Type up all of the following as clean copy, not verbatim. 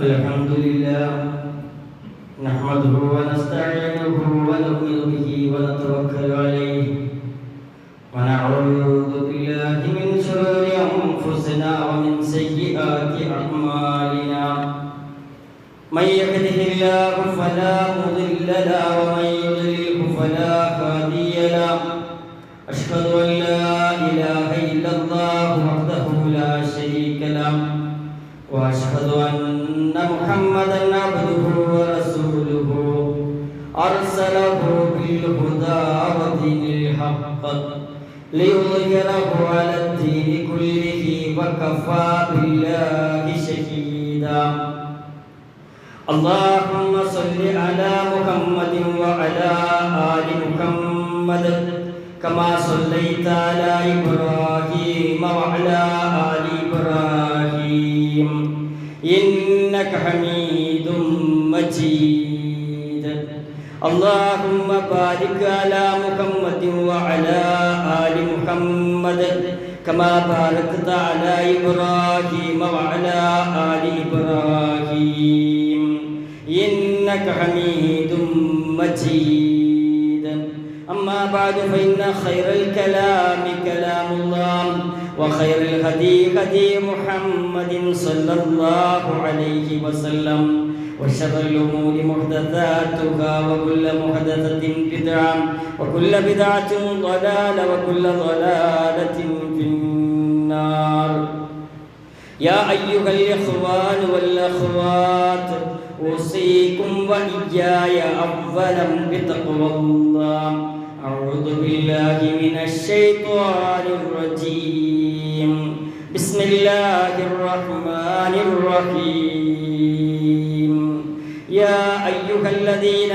الحمد لله نحمده ونستعينه ونؤمن به ونتوكل عليه ونعوذ بالله من شرور أنفسنا ومن سيئات أعمالنا من يهده الله فلا مضل له ومن يضلل فلا هادي له أشهد أن لا إله إلا الله وحده لا شريك له وأشهد أن محمدًا عبده ورسوله أرسله بالهدى ودين الحق ليظهره على الدين كله وكفى بالله شهيدا اللهم صل على محمد وعلى آل محمد كما صليت على إبراهيم وعلى آل إبراهيم إنك حميد مجيد اللهم بارك على محمد وعلى آل محمد كما باركت على إبراهيم وعلى آل إبراهيم إنك حميد مجيد أما بعد فإن خير الكلام كلام الله وخير الهدي هدي محمد صلى الله عليه وسلم وشر الأمور محدثاتها وكل محدثة بدعة وكل بدعة ضلالة وكل ضلالة في النار يا أيها الإخوان والأخوات أوصيكم وإياي أولا بتقوى الله أعوذ بالله من الشيطان الرجيم بسم الله الرحمن الرحيم يا أيها الذين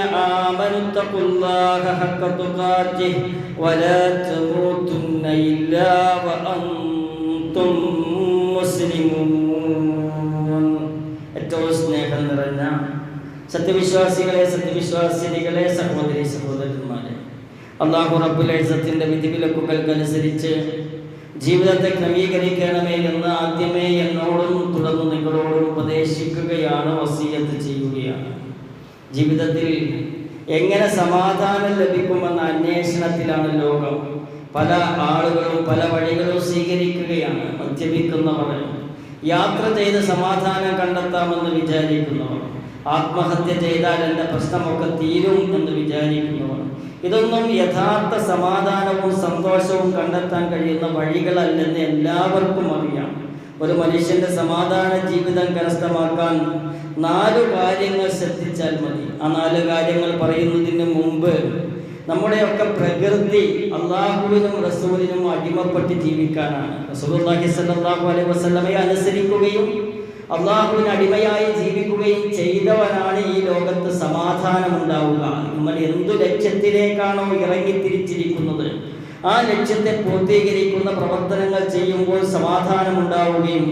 آمنوا اتقوا الله حق تقاته ولا تموتن إلا وأنتم مسلمون ഏറ്റവും സ്നേഹം നിറഞ്ഞ സത്യവിശ്വാസികളെ സത്യവിശ്വാസിനികളെ സഹോദരി സഹോദരന്മാരെ അല്ലാഹു റബ്ബുൽ ഇസ്സത്തിന്റെ വിധിവിലക്കുകൾക്കനുസരിച്ച് ജീവിതത്തെ ക്രമീകരിക്കണമേ എന്ന് ആദ്യമേ എന്നോടും തുടർന്ന് നിങ്ങളോടും ഉപദേശിക്കുകയാണ്, വസിയത്ത് ചെയ്യുകയാണ്. ജീവിതത്തിൽ എങ്ങനെ സമാധാനം ലഭിക്കുമെന്ന അന്വേഷണത്തിലാണ് ലോകം. പല ആളുകളും പല വഴികളും സ്വീകരിക്കുകയാണ്. മദ്യപിക്കുന്നവർ, യാത്ര ചെയ്ത് സമാധാനം കണ്ടെത്താമെന്ന് വിചാരിക്കുന്നവർ, ആത്മഹത്യ ചെയ്താൽ എൻ്റെ പ്രശ്നമൊക്കെ തീരും എന്ന് വിചാരിക്കുന്നവർ. ഇതൊന്നും യഥാർത്ഥ സമാധാനവും സന്തോഷവും കണ്ടെത്താൻ കഴിയുന്ന വഴികളല്ലെന്ന് എല്ലാവർക്കും അറിയാം. ഒരു മനുഷ്യന്റെ സമാധാന ജീവിതം കരസ്ഥമാക്കാൻ 4 കാര്യങ്ങൾ ശ്രദ്ധിച്ചാൽ മതി. ആ 4 കാര്യങ്ങൾ പറയുന്നതിന് മുമ്പ് നമ്മുടെയൊക്കെ പ്രകൃതി അള്ളാഹുവിനും റസൂലിനും അടിമപ്പെട്ട് ജീവിക്കാനാണ്. റസൂലുള്ളാഹി സ്വല്ലല്ലാഹു അലൈഹി വസല്ലമയെ അനുസരിക്കുകയും അള്ളാഹുവിന് അടിമയായി ജീവിക്കുകയും ചെയ്തവനാണ് ഈ ലോകത്ത് സമാധാനമുണ്ടാവുക. നമ്മൾ എന്തു ലക്ഷ്യത്തിലേക്കാണോ ഇറങ്ങിത്തിരിച്ചിരിക്കുന്നത് ആ ലക്ഷ്യത്തെ പൂർത്തീകരിക്കുന്ന പ്രവർത്തനങ്ങൾ ചെയ്യുമ്പോൾ സമാധാനമുണ്ടാവുകയും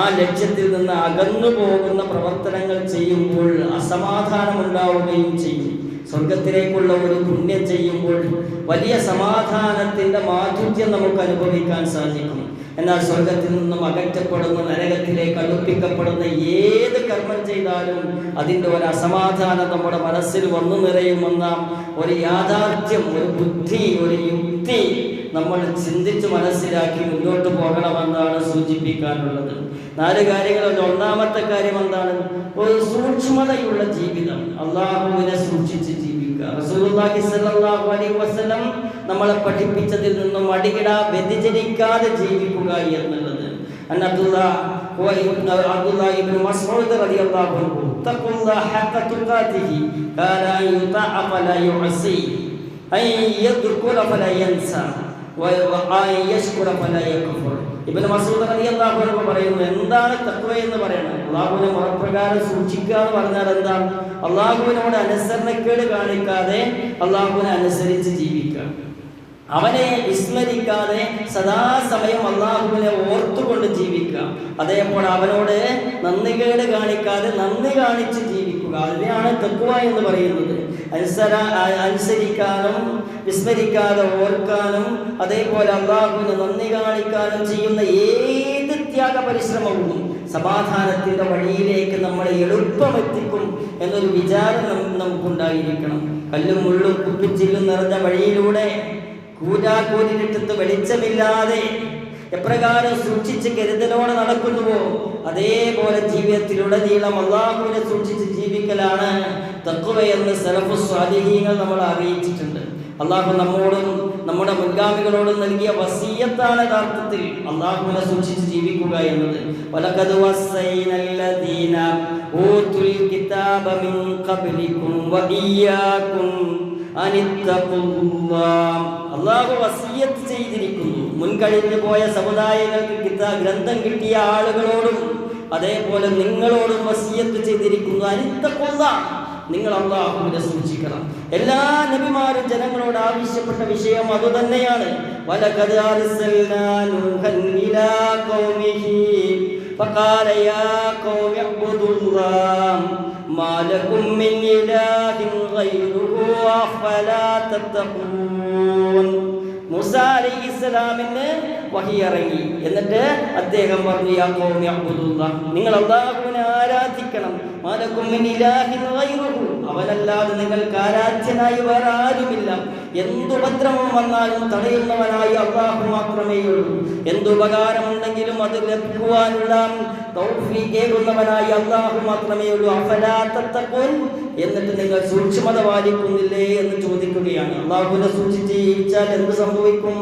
ആ ലക്ഷ്യത്തിൽ നിന്ന് അകന്നു പോകുന്ന പ്രവർത്തനങ്ങൾ ചെയ്യുമ്പോൾ അസമാധാനമുണ്ടാവുകയും ചെയ്യും. സ്വർഗത്തിലേക്കുള്ള ഒരു പുണ്യം ചെയ്യുമ്പോൾ വലിയ സമാധാനത്തിൻ്റെ മാധുര്യം നമുക്ക് അനുഭവിക്കാൻ സാധിക്കും. എന്നാൽ സ്വർഗത്തിൽ നിന്നും അകറ്റപ്പെടുന്ന, നരകത്തിലേക്ക് അടുപ്പിക്കപ്പെടുന്ന ഏത് കർമ്മം ചെയ്താലും അതിൻ്റെ ഒരു അസമാധാനം നമ്മുടെ മനസ്സിൽ വന്നു നിറയുമെന്ന ഒരു യാഥാർത്ഥ്യം, ഒരു ബുദ്ധി, ഒരു യുക്തി നമ്മൾ ചിന്തിച്ച് മനസ്സിലാക്കി മുന്നോട്ട് പോകണമെന്നാണ് സൂചിപ്പിക്കാനുള്ളത്. 4 കാര്യങ്ങളുണ്ട്. ഒന്നാമത്തെ കാര്യം എന്താണ്? ഒരു സൂക്ഷ്മതയുള്ള ജീവിതം, അള്ളാഹുവിനെ സൂക്ഷിച്ച് ജീവിക്കുക. റസൂലുള്ളാഹി സ്വല്ലല്ലാഹു അലൈഹി വസല്ലം നമ്മളെ പഠിപ്പിച്ചതിൽ നിന്നും വ്യതിചലിക്കാതെ ജീവിക്കുക എന്നുള്ളത്. അബ്ദുല്ലാഹി ഇബ്നു മസ്ഊദ് റളിയല്ലാഹു അൻഹു തഖുല്ലാഹ ഹഖ തുഖാതിഹി കാന യുതഅ ഫലാ യുഅസി അൻ യദ്കുറ ഫലാ യൻസാ വയഷ്കുറ ഫലാ യക്ഫുർ. ഇബ്നു മസ്ഊദ് റളിയല്ലാഹു അൻഹു പറയുന്നു, എന്താണ് തഖ്വ എന്ന് പറയുന്നത്? അല്ലാഹുവിനെ മുറപ്രകാരം സൂക്ഷിക്കുക എന്ന് പറഞ്ഞാൽ എന്താണ്? അല്ലാഹുവിനോട് അനുസരണക്കേട് കാണിക്കാതെ അല്ലാഹുവിനെ അനുസരിച്ച് ജീവിക്കുക, അവനെ വിസ്മരിക്കാതെ സദാസമയം അല്ലാഹുവിനെ ഓർത്തുകൊണ്ട് ജീവിക്കുക. അതേപോലെ അവനോട് നന്ദികേട് കാണിക്കാതെ നന്ദി കാണിച്ച് ജീവിക്കുക. അതിനെയാണ് തഖ്വ എന്ന് പറയുന്നത്. അനുസരിക്കാനും വിസ്മരിക്കാതെ ഓർക്കാനും അതേപോലെ അല്ലാഹുവിന് നന്ദി കാണിക്കാനും ചെയ്യുന്ന ഏത് ത്യാഗ പരിശ്രമവും സമാധാനത്തിൻ്റെ വഴിയിലേക്ക് നമ്മളെ എളുപ്പമെത്തിക്കും എന്നൊരു വിചാരം നമുക്കുണ്ടായിരിക്കണം. കല്ലും മുള്ളും കുപ്പിച്ചില്ലും നിറഞ്ഞ വഴിയിലൂടെ കൂരാക്കൂരിനിട്ടത്ത് വെളിച്ചമില്ലാതെ എപ്രകാരം സൂക്ഷിച്ച് കരുതലോടെ നടക്കുന്നുവോ അതേപോലെ ജീവിതത്തിലുടനീളം അല്ലാഹുവിനെ സൂക്ഷിച്ച് ജീവിക്കലാണ് തഖ്വയെന്ന് സലഫുസ് സ്വാലിഹീങ്ങൾ നമ്മളെ അറിയിച്ചിട്ടുണ്ട്. അല്ലാഹു നമ്മോടും നമ്മുടെ മുൻഗാമികളോടും നൽകിയ വസിയത്താണ് യഥാർത്ഥത്തിൽ അല്ലാഹുവിനെ സൂക്ഷിച്ച് ജീവിക്കുക എന്നത്. വലഖദ് വസ്സൈനല്ലദീന ഊതുൽ കിതാബ മിൻ ഖബ്ലികും വഇയ്യാകും അനിത്തഖുല്ലാഹ്. അല്ലാഹു വസിയത്ത് ചെയ്തിരിക്കുന്നു മുൻകഴിഞ്ഞു പോയ സമുദായങ്ങൾക്ക് ഗ്രന്ഥം കിട്ടിയ ആളുകളോടും അതേപോലെ നിങ്ങളോടും വസിയത്ത് ചെയ്തിരിക്കുന്നു. അനിത്തഖുല്ലാഹ്, നിങ്ങൾ അല്ലാഹുവിനെ സൂക്ഷിക്കണം. എല്ലാ നബിമാരും ജനങ്ങളോട് ആവശ്യപ്പെട്ട വിഷയം അതുതന്നെയാണ്. വലഖദ് അർസൽനാ നൂഹൻ ഇലാ ഖൗമിഹി ഫഖാല യാ ഖൗമി അബ്ദുല്ലാഹ് മാ ലകും മിൻ ഇലാഹിൻ ഗൈറുഹു അഫലാ തത്തഖൂൻ. മൂസാ അലൈഹിസ്സലാമിന് വഹി ഇറങ്ങി. എന്നിട്ട് അദ്ദേഹം പറഞ്ഞു, യാ ഖൗമി അബ്ദുല്ലാഹ്, നിങ്ങൾ അല്ലാഹുവിനെ ആരാധിക്കണം. മാ ലകും മിൻ ഇലാഹിൻ ഗൈറുഹു, അവനല്ലാതെ നിങ്ങൾക്ക് ആരാധ്യനായി വേറെ ആരുമില്ല. എന്തുപദ്രവം വന്നാലും തടയുന്നവനായി അല്ലാഹു മാത്രമേ ഉള്ളൂ. എന്തുപകാരമുണ്ടെങ്കിലും അത് ലഭിക്കുവാനുള്ള തൗഫീഖ് ഏകുന്നവനായി അല്ലാഹു മാത്രമേ ഉള്ളൂ. അഫലാ തത്തഖൂൻ, എന്നിട്ട് നിങ്ങൾ സൂക്ഷ്മത പാലിക്കുന്നില്ലേ എന്ന് ചോദിക്കുകയാണ്. അല്ലാഹുവിനെ സൂക്ഷിച്ച് ജീവിച്ചാൽ എന്ത് സംഭവിക്കും?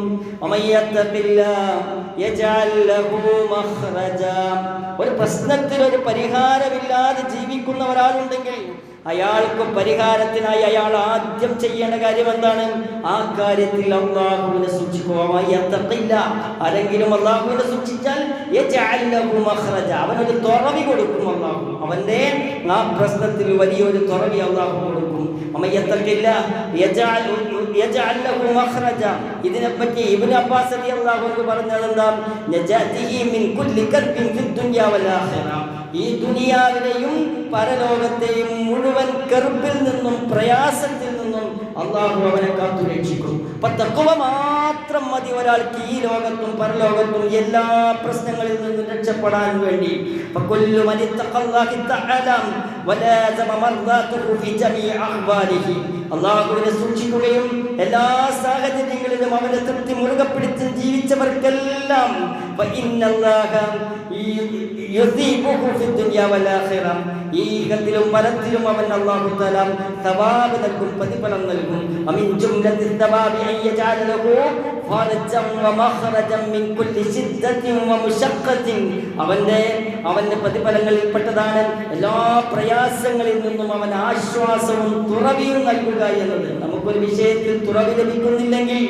ഒരു പ്രശ്നത്തിൽ ഒരു പരിഹാരമില്ലാതെ ജീവിക്കുന്ന ഒരാളുണ്ടെങ്കിൽ അയാൾക്ക് പരിഹാരത്തിനായി അയാൾ ആദ്യം ചെയ്യേണ്ട കാര്യം എന്താണ്? ആ കാര്യത്തിൽ അല്ലാഹുവിനെ സൂക്ഷിക്കുക. ആരെങ്കിലും അല്ലാഹുവിനെ സൂക്ഷിച്ചാൽ അവനൊരു തുറവി കൊടുക്കും അല്ലാഹു. അവന്റെ ആ പ്രശ്നത്തിൽ വലിയൊരു തുറവി അല്ലാഹു കൊടുക്കും. ഇതിനെപ്പറ്റി ഇബ്നു അബ്ബാസ് റളിയല്ലാഹു അൻഹു പറഞ്ഞതെന്താ? ഈ ദുനിയാവിലെയും പരലോകത്തെയും മുഴുവൻ കർബിൽ നിന്നും പ്രയാസത്തിൽ നിന്നും അല്ലാഹു അവനെ കാത്തുരക്ഷിക്കും. തഖ്വ മാത്രം മതി ഒരാൾക്ക് ഈ ലോകത്തും പരലോകത്തും എല്ലാ പ്രശ്നങ്ങളിൽ നിന്നും രക്ഷപ്പെടാൻ വേണ്ടി. അല്ലാഹുവിനെ സൂക്ഷിക്കുകയും എല്ലാ സാഹചര്യങ്ങളിലും അവന്റെ തൃപ്തി മുറുകെ പിടിച്ച് ജീവിച്ചവർക്കെല്ലാം ഈ യുഗത്തിലും പരത്തിലും അവൻ അല്ലാഹു തആല സവാബ് നൽകും, പ്രതിഫലം നൽകും. അമിൻ ജുംലത്തിൽ സവാബി അയ്യജഅല ലഹു ഫർജൻ വമഖറജൻ മിൻ കുല്ലി ശിദ്ദത്തിൻ വമുശഖ്ഖത്തിൻ. അവന്റെ പ്രതിഫലങ്ങളിൽപ്പെട്ടതാണ് എല്ലാ പ്രയാസങ്ങളിൽ നിന്നും അവൻ ആശ്വാസവും തുറവിയും നൽകുക എന്നത്. നമുക്കൊരു വിഷയത്തിൽ തുറവി ലഭിക്കുന്നില്ലെങ്കിൽ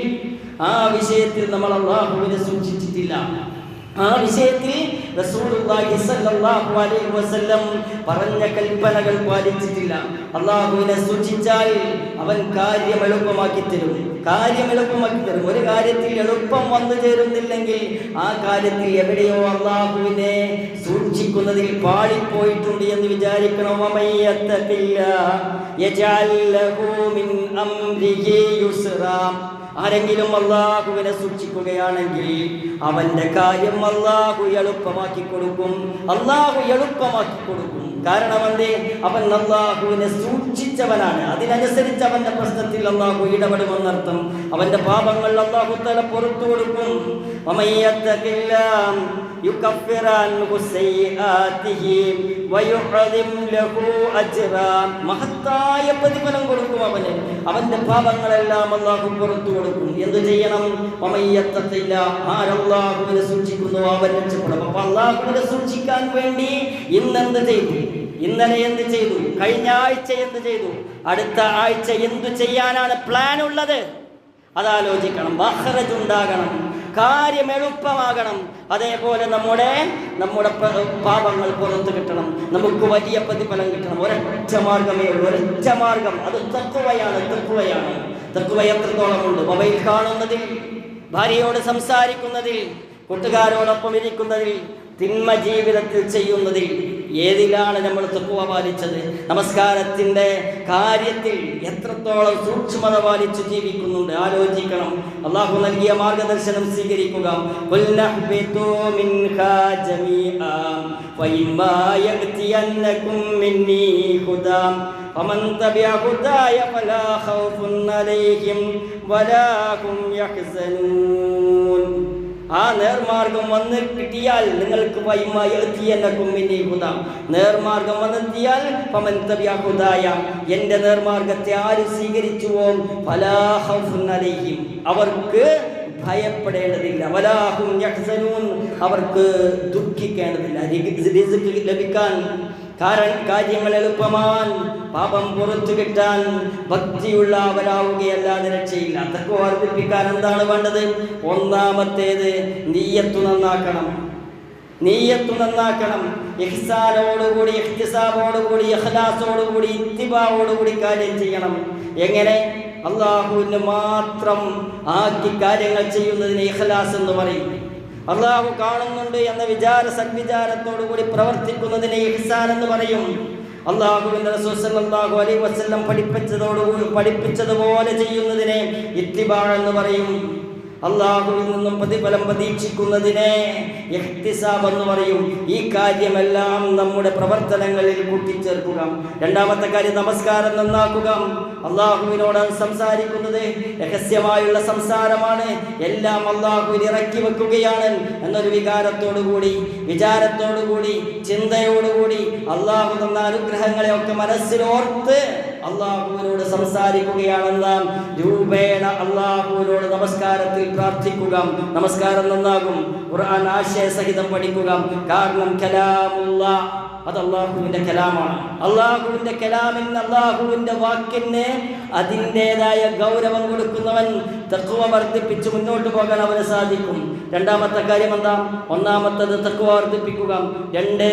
ആ വിഷയത്തിൽ നമ്മൾ അല്ലാഹുവിനെ സൂക്ഷിച്ചിട്ടില്ല. ആ വിഷയത്തിൽ റസൂലുള്ളാഹി സ്വല്ലല്ലാഹു അലൈഹി വസല്ലം പറഞ്ഞ കൽപ്പനകൾ പാലിച്ചിട്ടില്ല. അല്ലാഹുവിനെ സൂക്ഷിച്ചാൽ അവൻ കാര്യം എളുപ്പമാക്കി തരും. ഒരു കാര്യത്തിൽ എളുപ്പം വന്നു ചേരുന്നില്ലെങ്കിൽ ആ കാര്യത്തിൽ എവിടെയോ അല്ലാഹുവിനെ സൂക്ഷിക്കുന്നതിൽ പാളിപ്പോയിട്ടുണ്ട് എന്ന് വിചാരിക്കണം. ആരെങ്കിലും അല്ലാഹുവിനെ സൂക്ഷിക്കുകയാണെങ്കിൽ അവന്റെ കാര്യം അല്ലാഹു എളുപ്പമാക്കി കൊടുക്കും. കാരണം അവൻ അല്ലാഹുവിനെ സൂക്ഷിച്ചവനാണ്. അതിനനുസരിച്ച് അവന്റെ പ്രശ്നത്തിൽ അല്ലാഹു ഇടപെടുമെന്നർത്ഥം. അവന്റെ പാപങ്ങൾ അല്ലാഹു തആല പുറത്തു കൊടുക്കും. മഹത്തായ പ്രതിഫലം കൊടുക്കും അവന്. അവന്റെ പാപങ്ങളെല്ലാം അല്ലാഹു പുറത്തു കൊടുക്കും. എന്ത് ചെയ്യണം? ആരല്ലാഹുവിനെ സൂക്ഷിക്കുന്നു അവൻ രക്ഷപ്പെടും. അപ്പൊ അല്ലാഹുവിനെ സൂക്ഷിക്കാൻ വേണ്ടി ഇന്നെന്ത് ചെയ്തു? ഇന്നലെ എന്ത് ചെയ്തു? കഴിഞ്ഞ ആഴ്ച എന്ത് ചെയ്തു? അടുത്ത ആഴ്ച എന്തു ചെയ്യാനാണ് പ്ലാൻ ഉള്ളത്? അതാലോചിക്കണം. മഖ്റജ് ഉണ്ടാകണം, കാര്യം എളുപ്പമാകണം. അതേപോലെ നമ്മുടെ പാപങ്ങൾ പുറത്തു കിട്ടണം, നമുക്ക് വലിയ പ്രതിഫലം കിട്ടണം. ഒരൊറ്റ മാർഗമേ ഉള്ളൂ, ഒരൊറ്റ മാർഗം. അത് തഖ്വയാണ്. തഖ്വ എത്രത്തോളം ഉണ്ട്? മൊബൈൽ കാണുന്നതിൽ, ഭാര്യയോട് സംസാരിക്കുന്നതിൽ, കൂട്ടുകാരോടൊപ്പം ഇരിക്കുന്നതിൽ, തിന്മ ജീവിതത്തിൽ ചെയ്യുന്നതിൽ ഏതിലാണ് നമ്മൾ തഖ്വ പാലിച്ചത്? നമസ്കാരത്തിൻ്റെ കാര്യത്തിൽ എത്രത്തോളം സൂക്ഷ്മത പാലിച്ചു ജീവിക്കുന്നുണ്ട് ആലോചിക്കണം. അള്ളാഹു നൽകിയ മാർഗദർശനം സ്വീകരിക്കുക. ഖുൽ നഹ്ബിതു മിൻഹാ ജമീഅ ഫഇമ്മാ യഅതിയന്നകും മിന്നീ ഹുദാ ഫമൻ തബിഅ ഹുദായ ഫലാ ഖൗഫുൻ അലൈഹിം വലാ ഹും യഹ്സനൂൻ. ആ നേർമാർഗം വന്ന് കിട്ടിയാൽ നിങ്ങൾക്ക് നേർമാർഗം വന്നെത്തിയാൽ ഫമൻ തബിഅ ഹുദായ, എൻ്റെ നേർമാർഗത്തെ ആര് സ്വീകരിച്ചുവോ ഫലാ ഖൗഫുൻ അലൈഹിം, അവർക്ക് ഭയപ്പെടേണ്ടതില്ല, വലാഹും യഹ്സനൂൻ, അവർക്ക് ദുഃഖിക്കേണ്ടതില്ല. റിസ്ക് ലഭിക്കാൻ കാര്യങ്ങൾ എളുപ്പമാൻ, പാപം പുറത്തു കിട്ടാൻ ഭക്തിയുള്ളവരാവുകയല്ലാതെ രക്ഷയില്ല. തഖ്വ വർദ്ധിപ്പിക്കാൻ എന്താണ് വേണ്ടത്? ഒന്നാമത്തേത് നിയ്യത്ത് നന്നാക്കണം. നീയത്ത് നന്നാക്കണം. ഇഹ്സാനോടുകൂടി, ഇഹ്തിസാബോടുകൂടി, ഇഖ്ലാസോടുകൂടി, ഇത്തിബാവോടുകൂടി കാര്യം ചെയ്യണം. എങ്ങനെ? അള്ളാഹുവിന് മാത്രം ആക്കി കാര്യങ്ങൾ ചെയ്യുന്നതിന് ഇഖ്ലാസ് എന്ന് പറയും. അള്ളാഹു കാണുന്നുണ്ട് എന്ന സദ്വിചാരത്തോടുകൂടി പ്രവർത്തിക്കുന്നതിനെ ഇഹ്സാൻ എന്ന് പറയും. അള്ളാഹുവിന്റെ റസൂൽ സല്ലല്ലാഹു അലൈഹി വസല്ലം പഠിപ്പിച്ചതുപോലെ ചെയ്യുന്നതിനെ ഇത്തിബാ എന്ന് പറയും. അള്ളാഹുവിൽ നിന്നും പ്രതിഫലം പ്രതീക്ഷിക്കുന്നതിനെ ഇഹ്തിസാബ് എന്ന് പറയും. ഈ കാര്യമെല്ലാം നമ്മുടെ പ്രവർത്തനങ്ങളിൽ കൂട്ടിച്ചേർക്കുക. രണ്ടാമത്തെ കാര്യം നമസ്കാരം നന്നാക്കുക. അള്ളാഹുവിനോട് സംസാരിക്കുന്നത് രഹസ്യമായുള്ള സംസാരമാണ്. എല്ലാം അള്ളാഹുവിൽ ഇറക്കി വെക്കുകയാണ് എന്നൊരു വിചാരത്തോടുകൂടി ചിന്തയോടുകൂടി അള്ളാഹു തന്ന അനുഗ്രഹങ്ങളെ ഒക്കെ മനസ്സിലോർത്ത് അള്ളാഹുവിനോട് സംസാരിക്കുകയാണെന്ന രൂപേണ അള്ളാഹുവിനോട് നമസ്കാരത്തിൽ പ്രാർത്ഥിക്കുക. നമസ്കാരം നന്നാകും. ഖുർആൻ ആശയസഹിതം പഠിക്കുക. കാരണം കലാമുല്ലാഹ്, അത് അള്ളാഹുവിൻ്റെ കലാമാണ്. അള്ളാഹുവിൻ്റെ കലാമിന്, അള്ളാഹുവിൻ്റെ വാക്കിന് അതിൻ്റെതായ ഗൗരവം കൊടുക്കുന്നവൻ തഖ്വ വർദ്ധിപ്പിച്ച് മുന്നോട്ട് പോകാൻ അവന് സാധിക്കും. രണ്ടാമത്തെ കാര്യം എന്താ? ഒന്നാമത്തത് തഖ്വ വർദ്ധിപ്പിക്കുക. രണ്ട്,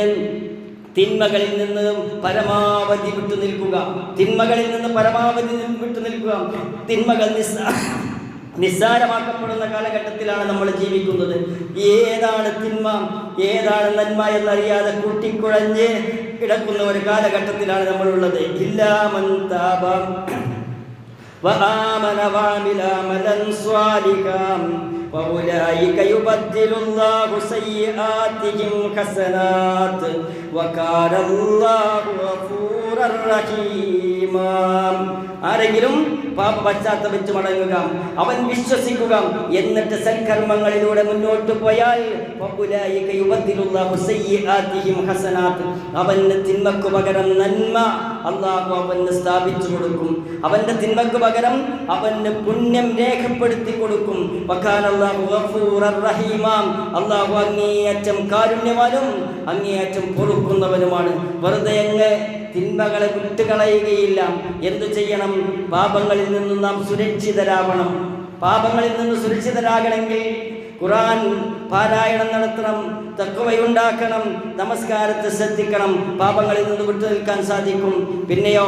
തിന്മകളിൽ നിന്ന് പരമാവധി വിട്ടുനിൽക്കുക. തിന്മകൾ നിസ്സാരമാക്കപ്പെടുന്ന കാലഘട്ടത്തിലാണ് നമ്മൾ ജീവിക്കുന്നത്. ഏതാണ് തിന്മ, ഏതാണ് നന്മ എന്നറിയാതെ കൂട്ടിക്കുഴഞ്ഞ് കിടക്കുന്ന ഒരു കാലഘട്ടത്തിലാണ് നമ്മളുള്ളത്. ഇല്ലാ മൻ താബ വആമന വഅമില അമലൻ സ്വാലിഹാൻ ഫഉലൈക യുബദ്ദിലുല്ലാഹു സയ്യിആതിഹിം ഹസനാത് വകാന അല്ലാഹു ഗഫൂറർ റഹീം. ആരെങ്കിലും പാപ പശ്ചാത്തപിച്ച് മടങ്ങുക, അവൻ വിശ്വസിക്കുക, എന്നിട്ട് സൽക്കർമ്മങ്ങളിലൂടെ മുന്നോട്ട് പോയാൽ അവന് തിന്മക്ക് പകരം നന്മ അള്ളാഹു അവന് സ്ഥാപിച്ചു കൊടുക്കും. അവന്റെ തിന്മക്ക് പകരം അവന് പുണ്യം രേഖപ്പെടുത്തി കൊടുക്കും. അള്ളാഹു അങ്ങേയറ്റം കാരുണ്യവാനും അങ്ങേയറ്റം പൊറുക്കുന്നവനുമാണ്. വെറുതെ അങ്ങ് തിന്മകളെ വിട്ടുകളയുകയില്ല. എന്തു ചെയ്യണം? പാപങ്ങളിൽ നിന്നും നാം സുരക്ഷിതരാവണം. പാപങ്ങളിൽ നിന്ന് സുരക്ഷിതരാകണമെങ്കിൽ ഖുർആൻ പാരായണം നടത്തണം, തഖ്വയുണ്ടാക്കണം, നമസ്കാരത്തെ ശ്രദ്ധിക്കണം. പാപങ്ങളിൽ നിന്ന് വിട്ടു നിൽക്കാൻ സാധിക്കും. പിന്നെയോ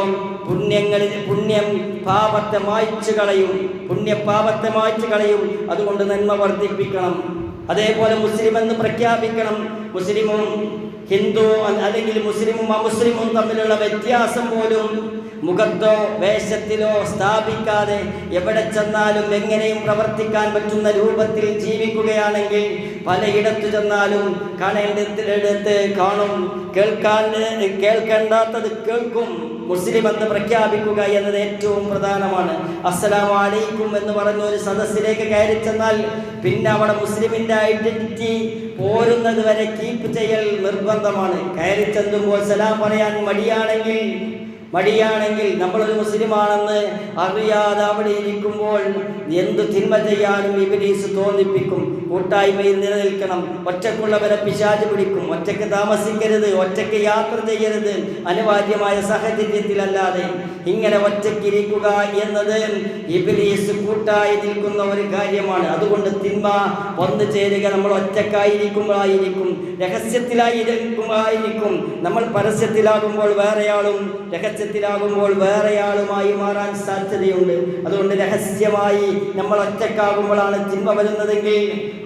പുണ്യം പാപത്തെ മായ്ച്ചു കളയും. അതുകൊണ്ട് നന്മ വർദ്ധിപ്പിക്കണം. അതേപോലെ മുസ്ലിം എന്ന് പ്രഖ്യാപിക്കണം. മുസ്ലിമും ഹിന്ദു അല്ലെങ്കിൽ മുസ്ലിമും അമുസ്ലിമും തമ്മിലുള്ള വ്യത്യാസം പോലും മുഖത്തോ വേഷത്തിലോ സ്ഥാപിക്കാതെ എവിടെ ചെന്നാലും എങ്ങനെയും പ്രവർത്തിക്കാൻ പറ്റുന്ന രൂപത്തിൽ ജീവിക്കുകയാണെങ്കിൽ പലയിടത്തു ചെന്നാലും കാണേണ്ടതിടത്ത് കാണും, കേൾക്കേണ്ടാത്തത് കേൾക്കും. മുസ്ലിം എന്ന് പ്രഖ്യാപിക്കുക എന്നത് ഏറ്റവും പ്രധാനമാണ്. അസ്സലാമു അലൈക്കും എന്ന് പറഞ്ഞ ഒരു സദസ്സിലേക്ക് കയറി ചെന്നാൽ പിന്നെ അവിടെ മുസ്ലിമിൻ്റെ ഐഡന്റിറ്റി പോരുന്നത് വരെ കീപ്പ് ചെയ്യൽ നിർബന്ധമാണ്. കയറി ചെല്ലുമ്പോൾ സലാം പറയാൻ മടിയാണെങ്കിൽ നമ്മളൊരു മുസ്ലിമാണെന്ന് അറിയാതെ അവിടെ ഇരിക്കുമ്പോൾ എന്തു തിന്മ ചെയ്യാനും ഇബ്ലീസ് തോന്നിപ്പിക്കും. കൂട്ടായ്മയിൽ നിലനിൽക്കണം. ഒറ്റക്കുള്ളവരെ പിശാച് പിടിക്കും. ഒറ്റയ്ക്ക് താമസിക്കരുത്, ഒറ്റയ്ക്ക് യാത്ര ചെയ്യരുത്, അനിവാര്യമായ സാഹചര്യത്തിലല്ലാതെ. ഇങ്ങനെ ഒറ്റയ്ക്കിരിക്കുക എന്നത് ഇബ്ലീസ് കൂട്ടായി നിൽക്കുന്ന ഒരു കാര്യമാണ്. അതുകൊണ്ട് തിന്മ വന്നു ചേരുക നമ്മൾ ഒറ്റക്കായിരിക്കുമ്പോഴായിരിക്കും, രഹസ്യത്തിലായിരിക്കും. നമ്മൾ പരസ്യത്തിലാകുമ്പോൾ വേറെയാളും, രഹസ്യത്തിൽ വെളിച്ചത്തിലാകുമ്പോൾ വേറെയാളുമായി മാറാൻ സാധ്യതയുണ്ട്. അതുകൊണ്ട് രഹസ്യമായി നമ്മൾ ഒറ്റക്കാകുമ്പോഴാണ് തിന്മ വരുന്നതെങ്കിൽ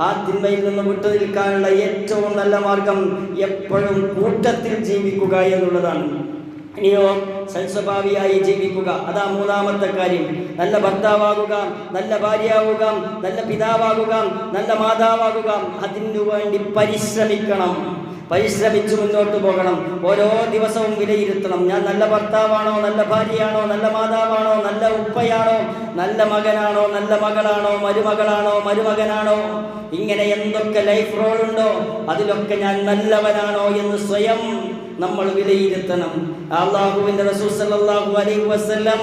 ആ തിന്മയിൽ നിന്ന് വിട്ടു നിൽക്കാനുള്ള ഏറ്റവും നല്ല മാർഗം എപ്പോഴും കൂട്ടത്തിൽ ജീവിക്കുക എന്നുള്ളതാണ്. ഇനിയോ സൽസ്വഭാവിയായി ജീവിക്കുക, അതാ മൂന്നാമത്തെ കാര്യം. നല്ല ഭർത്താവാകുക, നല്ല ഭാര്യയാവുക, നല്ല പിതാവാകുക, നല്ല മാതാവാകുക. അതിനു വേണ്ടി പരിശ്രമിക്കണം, പരിശ്രമിച്ചു മുന്നോട്ട് പോകണം. ഓരോ ദിവസവും വിലയിരുത്തണം. ഞാൻ നല്ല ഭർത്താവാണോ, നല്ല ഭാര്യയാണോ, നല്ല മാതാവാണോ, നല്ല ഉപ്പയാണോ, നല്ല മകനാണോ, നല്ല മകളാണോ, മരുമകളാണോ, മരുമകനാണോ, ഇങ്ങനെ എന്തൊക്കെ ലൈഫ് റോളുണ്ടോ അതിലൊക്കെ ഞാൻ നല്ലവനാണോ എന്ന് സ്വയം നമ്മൾ വിലയിരുത്തണം. അല്ലാഹുവിന്റെ റസൂൽ സല്ലല്ലാഹു അലൈഹി വസല്ലം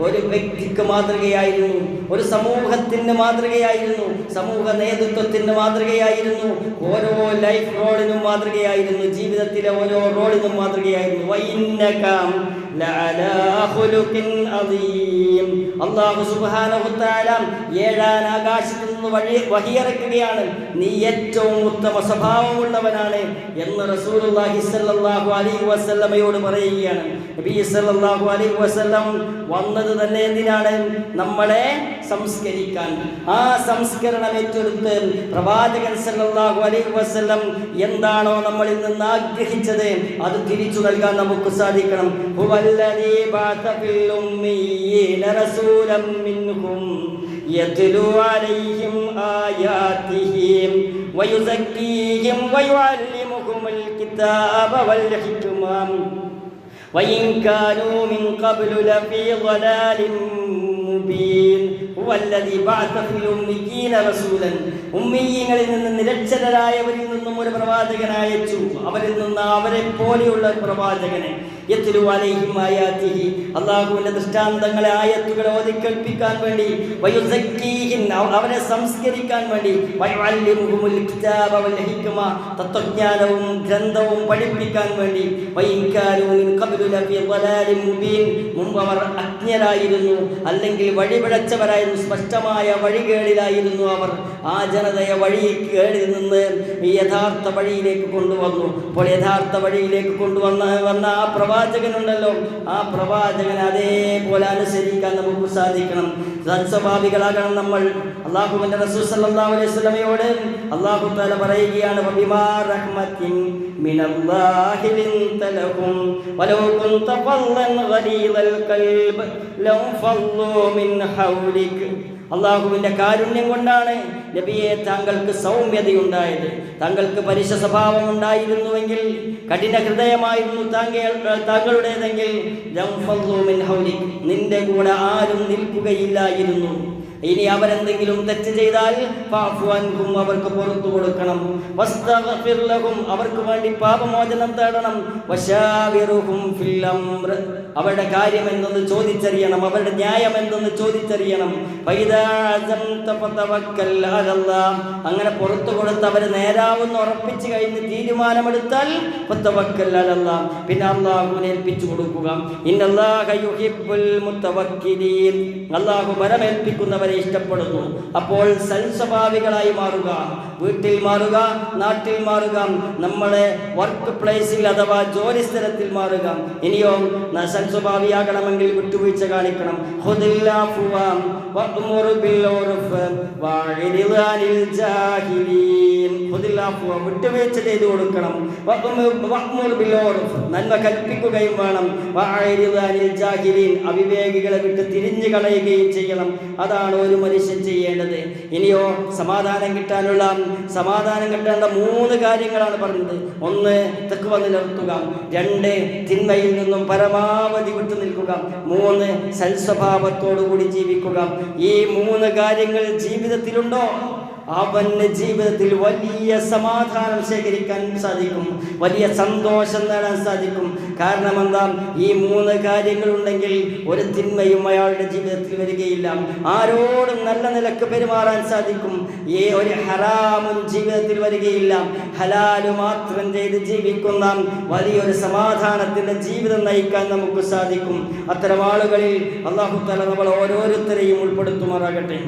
ഒരു വ്യക്തിക്ക് മാതൃകയായിരുന്നു, ഒരു സമൂഹത്തിന് മാതൃകയായിരുന്നു, സമൂഹ നേതൃത്വത്തിന് മാതൃകയായിരുന്നു, ഓരോ ലൈഫ് റോളിനും മാതൃകയായിരുന്നു, ജീവിതത്തിലെ ഓരോ റോളിനും മാതൃകയായിരുന്നു. അല്ലാഹു സുബ്ഹാനഹു വ തആല ഏഴാം ആകാശത്തിൽ നിന്ന് വഹിയിറക്കുകയാണ്, നീ ഏറ്റവും ഉത്തമ സ്വഭാവമുള്ളവനാണ് എന്ന് റസൂലുള്ളാഹി സ്വല്ലല്ലാഹു അലൈഹി വസല്ലമയോട് പറയുകയാണ്. നബി സല്ലല്ലാഹു അലൈഹി വസല്ലം വന്നത് തന്നെ എന്തിനാണ്? നമ്മളെ സംസ്കരിക്കാൻ. ആ സംസ്കരണം ഏറ്റെടുത്ത് പ്രവാചകൻ സല്ലല്ലാഹു അലൈഹി വസല്ലം എന്താണോ നമ്മളിൽ നിന്ന് ആഗ്രഹിച്ചത് അത് തിരിച്ചു നൽകാൻ നമുക്ക് സാധിക്കണം. ഹുവല്ലദീ ബഅസ ഫിൽ ഉമ്മീന റസൂലൻ മിൻഹും യത്ലൂ അലൈഹിം ആയാതിഹി വയുസക്കീഹിം വയുഅല്ലിമുഹുൽ കിതാബ വൽ ഹിക്മ വഇൻ കാനൂ മിൻ ഖബ്ലു ലഫീ ളലാലിൻ മുബീൻ. ഹുവല്ലദീ ബഅസ ഫിൽ ഉമ്മീന റസൂലൻ, ഉമ്മീങ്ങളിൽ നിന്ന് നിരക്ഷരരായവരിൽ നിന്നും ഒരു പ്രവാചകനെ അയച്ചു, അവരിൽ നിന്ന് അവരെ പോലെയുള്ള പ്രവാചകനെ. യത്ലു അലൈഹിം ആയാതിഹി, അല്ലാഹുവിന്റെ ദൃഷ്ടാന്തങ്ങളെ ആയത്തുകളെ ഓതിക്കേൾപ്പിക്കാൻ വേണ്ടി, വയുസക്കീഹിം, അവരെ സംസ്കരിക്കാൻ വേണ്ടി, വയുഅല്ലിമുഹുൽ കിതാബ വൽ ഹിക്മ, തത്വജ്ഞാനവും ഗ്രന്ഥവും പഠിപ്പിക്കാൻ വേണ്ടി. വഇൻ കാനൂ മിൻ ഖബ്ലു ലഫീ ളലാലിൻ മുബീൻ, മുമ്പ് അവർ അജ്ഞരായിരുന്നു, അല്ലെങ്കിൽ വഴിപിഴച്ചവരായിരുന്നു, സ്പഷ്ടമായ വഴികേടിലായിരുന്നു അവർ. ആ ജനതയെ വഴികേടിൽ നിന്ന് യഥാർത്ഥ വഴിയിലേക്ക് കൊണ്ടുവന്നു. അപ്പോൾ യഥാർത്ഥ വഴിയിലേക്ക് കൊണ്ടുവന്ന ആ പ്രവാചകനുണ്ടല്ലോ, ആ പ്രവാചകൻ അതേപോലെ അനുസരിക്കാൻ നമുക്ക് സാധിക്കണം. സൽസ്വഭാവികളാകണം നമ്മൾ. അല്ലാഹുവിന്റെ റസൂൽ സല്ലല്ലാഹു അലൈഹി വസല്ലമയോട് അല്ലാഹു തആല പറയുകയാണ്, വബിമാ റഹ്മത്തിൻ മിനല്ലാഹി ലിൻത ലഹും വലൗ കുൻത ഫല്ലൻ ഗലീദൽ ഖൽബ് ലൗ ഫല്ലൂ മിൻ ഹൗലിക. അള്ളാഹുവിൻ്റെ കാരുണ്യം കൊണ്ടാണ് നബിയെ താങ്കൾക്ക് സൗമ്യതയുണ്ടായത്. താങ്കൾക്ക് പരുഷ സ്വഭാവം ഉണ്ടായിരുന്നുവെങ്കിൽ, കഠിന ഹൃദയമായിരുന്നു താങ്കളുടേതെങ്കിൽ, നിന്റെ കൂടെ ആരും നിൽക്കുകയില്ലായിരുന്നു. ഇനി അവരെന്തെങ്കിലും തെറ്റ് ചെയ്താൽ അവർക്ക് പുറത്തു കൊടുക്കണം, അവർക്ക് വേണ്ടി പാപമോചനം തേടണം, അവരുടെ കാര്യം എന്തെന്ന് ചോദിച്ചറിയണം, അവരുടെ ന്യായം എന്തെന്ന് ചോദിച്ചറിയണം. അങ്ങനെ പുറത്തു കൊടുത്ത് അവര് നേരാവെന്ന് ഉറപ്പിച്ചു കഴിഞ്ഞ് തീരുമാനമെടുത്താൽ പിന്നെ അല്ലാഹുവിനെ ഏൽപ്പിച്ചു കൊടുക്കുക. അല്ലാഹു ബലമേൽപ്പിക്കുന്നവരെ ഇഷ്ടപ്പെടുന്നു. അപ്പോൾ സൽസ്വഭാവികളായി മാറുക, വീട്ടിൽ മാറുക, നാട്ടിൽ മാറുക, നമ്മുടെ വർക്ക് പ്ലേസിൽ അഥവാ ജോലി സ്ഥലത്തിൽ മാറുക. ഇനിയോ സൽസ്വഭാവിയാകണമെങ്കിൽ വിട്ടുവീഴ്ച കാണിക്കണം. വിട്ടുവീഴ്ച ചെയ്തു കൊടുക്കണം. നന്മ കൽപ്പിക്കുകയും വേണം. അവിവേകികളെ വിട്ട് തിരിഞ്ഞു കളയുകയും ചെയ്യണം. അതാണ് ഒരു മനുഷ്യൻ ചെയ്യേണ്ടത്. ഇനിയോ സമാധാനം കിട്ടേണ്ട 3 കാര്യങ്ങളാണ് പറഞ്ഞത്. 1 തഖ്വ നിലർത്തുക, 2 തിന്മയിൽ നിന്നും പരമാവധി വിട്ടു നിൽക്കുക, 3 സൽസ്വഭാവത്തോടുകൂടി ജീവിക്കുക. ഈ 3 കാര്യങ്ങൾ ജീവിതത്തിലുണ്ടോ, അവന് ജീവിതത്തിൽ വലിയ സമാധാനം ശേഖരിക്കാൻ സാധിക്കും, വലിയ സന്തോഷം നേടാൻ സാധിക്കും. കാരണം എന്താ? ഈ 3 കാര്യങ്ങളുണ്ടെങ്കിൽ ഒരു തിന്മയും അയാളുടെ ജീവിതത്തിൽ വരികയില്ല. ആരോടും നല്ല നിലക്ക് പെരുമാറാൻ സാധിക്കും. ഒരു ഹറാമും ജീവിതത്തിൽ വരികയില്ല. ഹലാല് മാത്രം ചെയ്ത് ജീവിക്കുന്ന വലിയൊരു സമാധാനത്തിന്റെ ജീവിതം നയിക്കാൻ നമുക്ക് സാധിക്കും. അത്തരം ആളുകളിൽ അല്ലാഹു തആല നമ്മൾ ഓരോരുത്തരെയും ഉൾപ്പെടുത്തുമാറാകട്ടെ.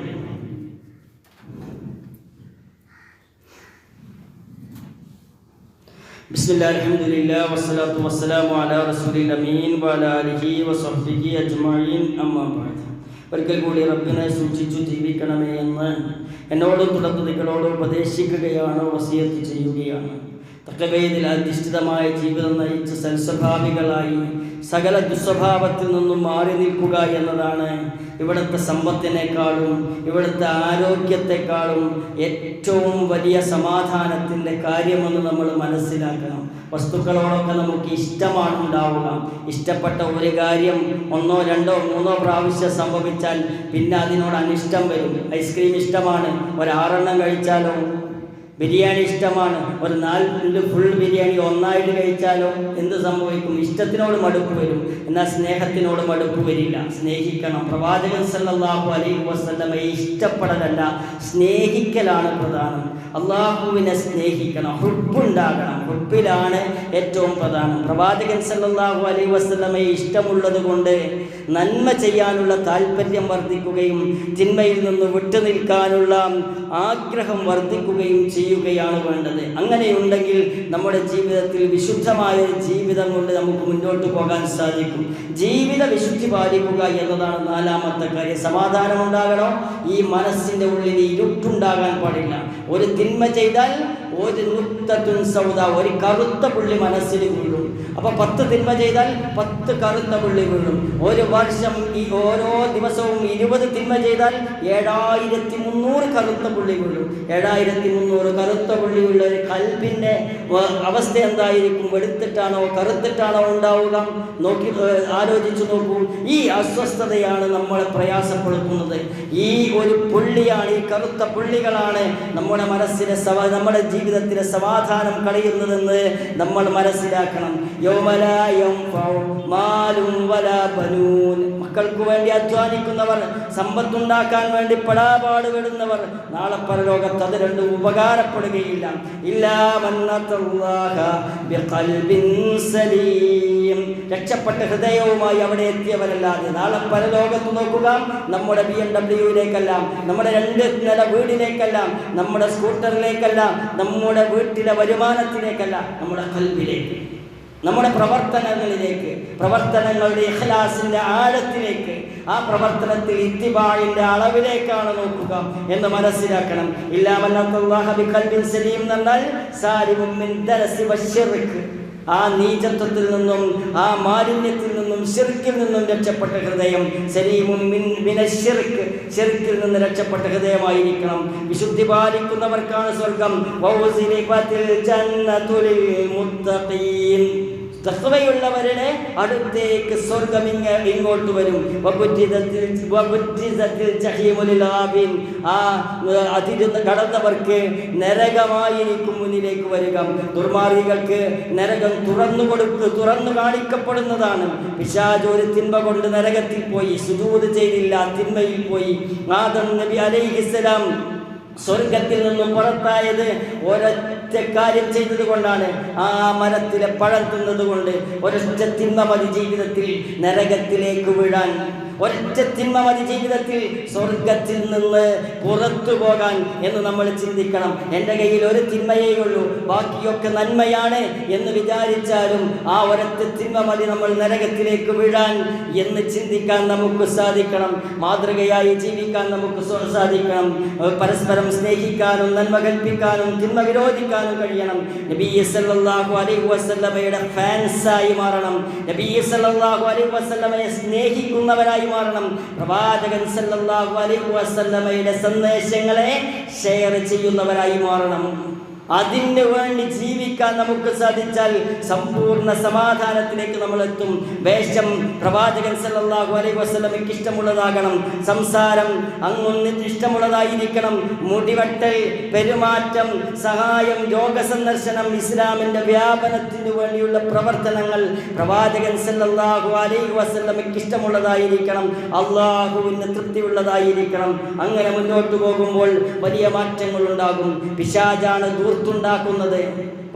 ബിസ്മില്ലാഹി അൽഹംദുലില്ലാഹി വസ്സലാത്തു വസ്സലാമു അലാ റസൂലിൽ അമീൻ വഅലാ ആലിഹി വസഹ്ബിഹി അജ്മഈൻ അമ്മാ ബഅദ്. ഒരിക്കൽ കൂടി റബ്ബിനെ സൂക്ഷിച്ചു ജീവിക്കണമേ എന്ന് എന്നോടും തുടർന്ന് നിങ്ങളോടും ഉപദേശിക്കുകയാണ്, വസിയത്ത് ചെയ്യുകയാണ്. തഖ്വയിൽ അധിഷ്ഠിതമായ ജീവിതം നയിച്ച് സൽസ്വഭാവികളായി സകല ദുസ്വഭാവത്തിൽ നിന്നും മാറി നിൽക്കുക എന്നതാണ് ഇവിടുത്തെ സമ്പത്തിനേക്കാളും ഇവിടുത്തെ ആരോഗ്യത്തെക്കാളും ഏറ്റവും വലിയ സമാധാനത്തിൻ്റെ കാര്യമെന്ന് നമ്മൾ മനസ്സിലാക്കണം. വസ്തുക്കളോടൊക്കെ നമുക്ക് ഇഷ്ടമാണ് ഉണ്ടാവുക. ഇഷ്ടപ്പെട്ട ഒരു കാര്യം 1, 2, 3 പ്രാവശ്യം സംഭവിച്ചാൽ പിന്നെ അതിനോട് അനിഷ്ടം വരും. ഐസ്ക്രീം ഇഷ്ടമാണ്, ഒരു 6 എണ്ണം കഴിച്ചാലോ. ബിരിയാണി ഇഷ്ടമാണ്, ഒരു 4 ഫുൾ ബിരിയാണി ഒന്നായിട്ട് കഴിച്ചാലോ എന്ത് സംഭവിക്കും? ഇഷ്ടത്തിനോട് മടുപ്പ് വരും. എന്നാൽ സ്നേഹത്തിനോട് മടുപ്പ് വരില്ല. സ്നേഹിക്കണം. പ്രവാചകൻ സല്ലല്ലാഹു അലൈഹി വസല്ലമയെ ഇഷ്ടപ്പെടലല്ല, സ്നേഹിക്കലാണ് പ്രധാനം. അള്ളാഹുവിനെ സ്നേഹിക്കണം, ഹുബ്ബുണ്ടാകണം. ഹുബ്ബിലാണ് ഏറ്റവും പ്രധാനം. പ്രവാചകൻ സല്ലല്ലാഹു അലൈഹി വസല്ലമയെ ഇഷ്ടമുള്ളത് കൊണ്ട് നന്മ ചെയ്യാനുള്ള താല്പര്യം വർദ്ധിക്കുകയും തിന്മയിൽ നിന്ന് വിട്ടുനിൽക്കാനുള്ള ആഗ്രഹം വർദ്ധിക്കുകയും ചെയ്യുകയാണ് വേണ്ടത്. അങ്ങനെയുണ്ടെങ്കിൽ നമ്മുടെ ജീവിതത്തിൽ വിശുദ്ധമായ ഒരു ജീവിതം കൊണ്ട് നമുക്ക് മുന്നോട്ട് പോകാൻ സാധിക്കും. ജീവിത വിശുദ്ധി പാലിക്കുക എന്നതാണ് 4ാമത്തെ കാര്യം. സമാധാനം ഉണ്ടാകണം. ഈ മനസ്സിൻ്റെ ഉള്ളിൽ ഇരുട്ടുണ്ടാകാൻ പാടില്ല. ഒരു തിന്മ ചെയ്താൽ ഒരു നുക്തത്തുൻ സൗദ, ഒരു കറുത്ത പുള്ളി മനസ്സിൽ വീഴും. അപ്പോൾ 10 തിന്മ ചെയ്താൽ 10 കറുത്ത പുള്ളി വീഴും. ഒരു വർഷം ഈ ഓരോ ദിവസവും 20 തിന്മ ചെയ്താൽ 7300 കറുത്ത പുള്ളി വീഴും. 7300 കറുത്ത പുള്ളിയുള്ള ഒരു കൽബിൻ്റെ അവസ്ഥ എന്തായിരിക്കും? വെളുത്തിട്ടാണോ കറുത്തിട്ടാണോ ഉണ്ടാവുക? ആലോചിച്ചു നോക്കൂ. ഈ അസ്വസ്ഥതയാണ് നമ്മളെ പ്രയാസപ്പെടുത്തുന്നത്. ഈ ഒരു പുള്ളിയാണ്, ഈ കറുത്ത പുള്ളികളാണ് നമ്മുടെ മനസ്സിനെ നമ്മുടെ ജീവിതത്തിലെ സമാധാനം കളയുന്നതെന്ന് നമ്മൾ മനസ്സിലാക്കണം. മക്കൾക്ക് വേണ്ടി അധ്വാനിക്കുന്നവർ, സമ്പത്തുണ്ടാക്കാൻ വേണ്ടി പെടാപാട് വിടുന്നവർ നാളെ പരലോകത്ത് അത് രണ്ടും ഉപകാരപ്പെടുകയില്ല. രക്ഷപ്പെട്ട ഹൃദയവുമായി അവിടെ എത്തിയവരല്ലാതെ നാളെ പരലോകത്ത് നോക്കുക. നമ്മുടെ BMW-യിലേക്കല്ല, നമ്മുടെ 2 നില വീടിലേക്കല്ല, നമ്മുടെ സ്കൂട്ടറിലേക്കല്ല, നമ്മുടെ വീട്ടിലെ വരുമാനത്തിലേക്കല്ല, നമ്മുടെ ഖൽബിലേക്ക്, നമ്മുടെ പ്രവർത്തനങ്ങളിലേക്ക്, പ്രവർത്തനങ്ങളുടെ ഇഖ്ലാസിന്റെ ആഴത്തിലേക്ക്, ആ പ്രവർത്തനത്തിൽ ഇത്തിബാഇന്റെ അളവിലേക്കാണ് നോക്കുക എന്ന് മനസ്സിലാക്കണം. ഇല്ലാ മൻ അല്ലാഹ ബിഖൽബിൻ സലീം എന്നാൽ സാലിമുൻ മിൻ ദരസി വശിർക്ക്, ആ നീചത്വത്തിൽ നിന്നും ആ മാലിന്യത്തിൽ നിന്നും ശിർക്കിൽ നിന്നും രക്ഷപ്പെട്ട ഹൃദയം. സലീമുൻ മിന ശിർക്ക്, ശിർക്കിൽ നിന്ന് രക്ഷപ്പെട്ട ഹൃദയമായിരിക്കണം. വിശുദ്ധി പാലിക്കുന്നവർക്കാണ് സ്വർഗം. വൗസിലിഫത്തിൽ ജന്നത്തുൽ മുത്തഖീൻ, തഖ്വയുള്ളവരുടെ അടുത്തേക്ക് സ്വർഗം ഇങ്ങോട്ട് വരും. കടന്നവർക്ക് നരകമായിരിക്കും മുന്നിലേക്ക് വരിക. ദുർമാർഗികൾക്ക് നരകം തുറന്നു കാണിക്കപ്പെടുന്നതാണ്. പിശാച് ഒരു തിന്മ കൊണ്ട് നരകത്തിൽ പോയി, സുജൂദ് ചെയ്തില്ല, തിന്മയിൽ പോയി. ആദം നബി അലൈഹിസ്സലാം സ്വർഗത്തിൽ നിന്നും പുറത്തായത് ഒരൊറ്റ കാര്യം ചെയ്തത് കൊണ്ടാണ്. ആ മരത്തിലെ പഴം തിന്നത് കൊണ്ട്. ഒരൊറ്റ തിന്മ മതി ജീവിതത്തിൽ നരകത്തിലേക്ക് വീഴാൻ. ഒരൊറ്റ തിന്മ മതി ജീവിതത്തിൽ സ്വർഗത്തിൽ നിന്ന് പുറത്തു പോകാൻ എന്ന് നമ്മൾ ചിന്തിക്കണം. എൻ്റെ കയ്യിൽ ഒരു തിന്മയേ ഉള്ളൂ, ബാക്കിയൊക്കെ നന്മയാണ് എന്ന് വിചാരിച്ചാലും ആ ഒരൊറ്റ തിന്മ മതി നമ്മൾ നരകത്തിലേക്ക് വീഴാൻ എന്ന് ചിന്തിക്കാൻ നമുക്ക് സാധിക്കണം. മാതൃകയായി ജീവിക്കാൻ നമുക്ക് സാധിക്കണം. പരസ്പരം സ്നേഹിക്കാനും നന്മ കൽപ്പിക്കാനും തിന്മ വിരോധിക്കാനും കഴിയണം. നബി സല്ലല്ലാഹു അലൈഹി വസല്ലമയുടെ ഫാൻസായി മാറണം. നബി സല്ലല്ലാഹു അലൈഹി വസല്ലമയെ സ്നേഹിക്കുന്നവരായി മാറണം. പ്രവാചകൻ സല്ലല്ലാഹു അലൈഹി വസല്ലമയുടെ സന്ദേശങ്ങളെ ഷെയർ ചെയ്യുന്നവരായി മാറണം. അതിന് വേണ്ടി ജീവിക്കാൻ നമുക്ക് സാധിച്ചാൽ സമ്പൂർണ്ണ സമാധാനത്തിലേക്ക് നമ്മൾ എത്തും. വേഷം പ്രവാചകൻ സല്ലല്ലാഹു അലൈഹി വസല്ലമയ്ക്ക് ഇഷ്ടമുള്ളതാകണം. സംസാരം അങ്ങൊന്ന് ഇഷ്ടമുള്ളതായിരിക്കണം. മുടിവെട്ടൽ, പെരുമാറ്റം, സഹായം, രോഗസന്ദർശനം, ഇസ്ലാമിൻ്റെ വ്യാപനത്തിന് വേണ്ടിയുള്ള പ്രവർത്തനങ്ങൾ പ്രവാചകൻ സല്ലല്ലാഹു അലൈഹി വസല്ലമയ്ക്ക് ഇഷ്ടമുള്ളതായിരിക്കണം. അള്ളാഹുവിന് തൃപ്തിയുള്ളതായിരിക്കണം. അങ്ങനെ മുന്നോട്ട് പോകുമ്പോൾ വലിയ മാറ്റങ്ങൾ ഉണ്ടാകും. പിശാചാണ് ണ്ടാക്കുന്നത്.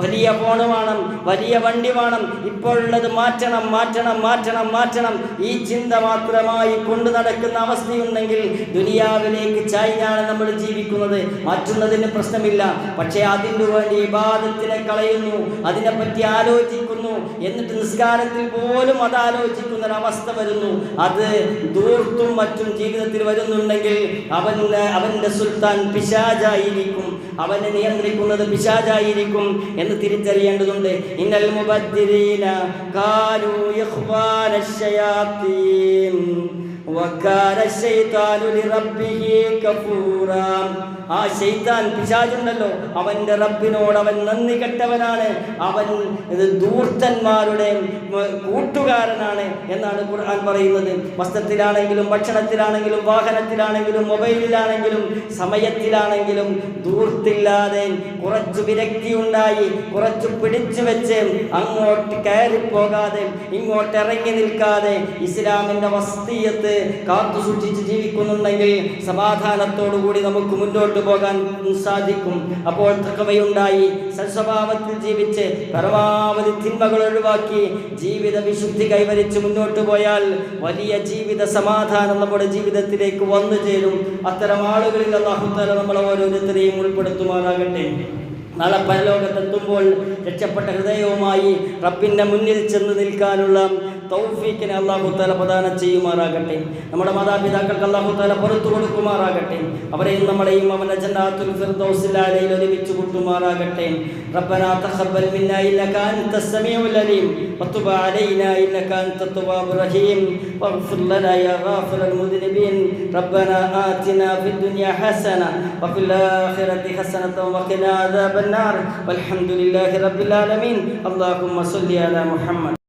വലിയ ഫോണ് വേണം, വലിയ വണ്ടി വേണം, ഇപ്പോഴുള്ളത് മാറ്റണം മാറ്റണം മാറ്റണം മാറ്റണം, ഈ ചിന്ത മാത്രമായി കൊണ്ടു നടക്കുന്ന അവസ്ഥയുണ്ടെങ്കിൽ ദുനിയാവിലേക്ക് ചായ്ഞ്ഞാണ് നമ്മൾ ജീവിക്കുന്നത്. മാറ്റുന്നതിന് പ്രശ്നമില്ല, പക്ഷേ അതിനു വേണ്ടി ഇബാദത്തിനെ കളയുന്നു, അതിനെപ്പറ്റി ആലോചിക്കുന്നു, എന്നിട്ട് നിസ്കാരത്തിൽ പോലും അത് ആലോചിക്കുന്നൊരവസ്ഥ വരുന്നു. അത് ദൂർത്തും മറ്റും ജീവിതത്തിൽ വരുന്നുണ്ടെങ്കിൽ അവൻ്റെ സുൽത്താൻ പിശാചായിരിക്കും, അവനെ നിയന്ത്രിക്കുന്നത് പിശാചായിരിക്കും എന്ന് തിരിച്ചറിയേണ്ടതുണ്ട്. ഇന്നൽ മുബദ്ദിരീന കാനൂ ഇഖ്വാന ശയാത്തീൻ വകാന ശൈത്താനു ലിറബ്ബിഹി കഫൂറാ. ആ ശൈത്താൻ പിശാചുണ്ടല്ലോ, അവൻ്റെ റബ്ബിനോട് അവൻ നന്ദി കെട്ടവനാണ്, അവൻ ധൂർത്തന്മാരുടെ കൂട്ടുകാരനാണ് എന്നാണ് ഖുർആൻ പറയുന്നത്. വസ്ത്രത്തിലാണെങ്കിലും ഭക്ഷണത്തിലാണെങ്കിലും വാഹനത്തിലാണെങ്കിലും മൊബൈലിലാണെങ്കിലും സമയത്തിലാണെങ്കിലും ധൂർത്തില്ലാതെ കുറച്ച് വിരക്തി ഉണ്ടായി കുറച്ച് പിടിച്ചു വെച്ച് അങ്ങോട്ട് കയറിപ്പോകാതെ ഇങ്ങോട്ട് ഇറങ്ങി നിൽക്കാതെ ഇസ്ലാമിൻ്റെ വസ്തിയത്ത് കാത്തു സൂക്ഷിച്ച് ജീവിക്കുന്നുണ്ടെങ്കിൽ സമാധാനത്തോടുകൂടി നമുക്ക് മുന്നോട്ട് പോകാൻ സാധിക്കും. അപ്പോൾ തഖ്വയുണ്ടായി സൽസ്വഭാവത്തിൽ ജീവിച്ച് പരമാവധി തിന്മകൾ ഒഴിവാക്കി ജീവിത വിശുദ്ധി കൈവരിച്ച് മുന്നോട്ട് പോയാൽ വലിയ ജീവിത സമാധാനം നമ്മുടെ ജീവിതത്തിലേക്ക് വന്നു ചേരും. അത്തരം ആളുകളിൽ അല്ലാഹു തആല നമ്മളെ ഓരോരുത്തരെയും ഉൾപ്പെടുത്തുമാറാകട്ടെ. നാളെ പരലോകത്തെത്തുമ്പോൾ രക്ഷപ്പെട്ട ഹൃദയവുമായി റബ്ബിൻ്റെ മുന്നിൽ ചെന്ന് നിൽക്കാനുള്ള തൗഫീഖിനെ അല്ലാഹു തആല പ്രദാനം ചെയ്യുമാറാകട്ടെ. നമ്മുടെ മാതാപിതാക്കൾക്ക് അല്ലാഹു തആല പുറത്തു കൊടുക്കുമാറാകട്ടെ. അവരെയും നമ്മളെയും അവന്റെ ജന്നാത്തുൽ ഫിർദൗസിൽ അലയിൽ ഒരുമിച്ച് കൂട്ടുമാറാകട്ടെ. റബ്ബനാ തഖബ്ബൽ മിന്നാ ഇന്നക അൻതസ് സമീഉൽ അലീം വതുബ് അലൈനാ ഇന്നക അൻതത് തവ്വാബുർ റഹീം വഗ്ഫിർ ലനാ യാ ഗാഫിറൽ മുദ്നിബീൻ. റബ്ബനാ ആതിനാ ഫിദ് ദുനിയാ ഹസന വഫിൽ ആഖിറതി ഹസനത വഖിനാ അദാബൻ നാർ. വൽഹംദുലില്ലാഹി റബ്ബിൽ ആലമീൻ. അല്ലാഹുമ്മ സ്വല്ലി അലാ മുഹമ്മദ്.